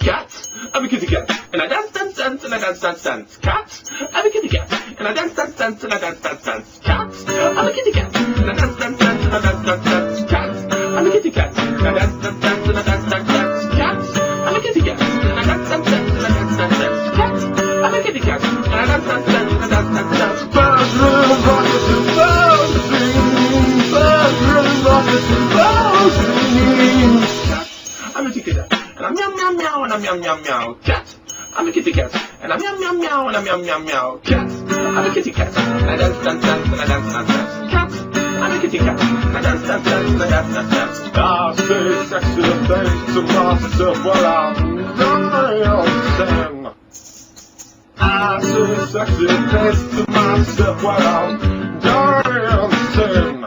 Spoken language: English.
Cat, I'm a kitty cat, and I dance, dance, dance, and I dance, dance, dance. Cat, I'm a kitty cat, and I dance, dance, dance, and I dance, dance, dance. Cat, I'm a kitty cat, and I dance, dance, dance, and I dance, dance, dance. Cat, I'm a kitty cat, and I dance, dance, dance, and I dance, dance, dance. Cat, I'm a kitty cat, and I dance, dance, dance, and I dance, dance, dance. Cat, I'm a kitty cat, and I dance, dance, dance, and I dance, dance, dance. Bathroom rockets and bouncing, bathroom rockets and bouncing. Cat, I'm a kitty cat, and I'm meow meow meow, and I'm meow meow meow. Cat, I'm a kitty cat, and I'm meow meow meow, and I'm meow meow meow. Cat, I'm a kitty cat, and I dance, dance, dance, and I dance, dance, dance. Cat, I'm a kitty cat, and I dance, dance, dance, and I dance, dance, dance. I say sexy things to myself while I'm dancing. I say sexy things to myself while I'm dancing.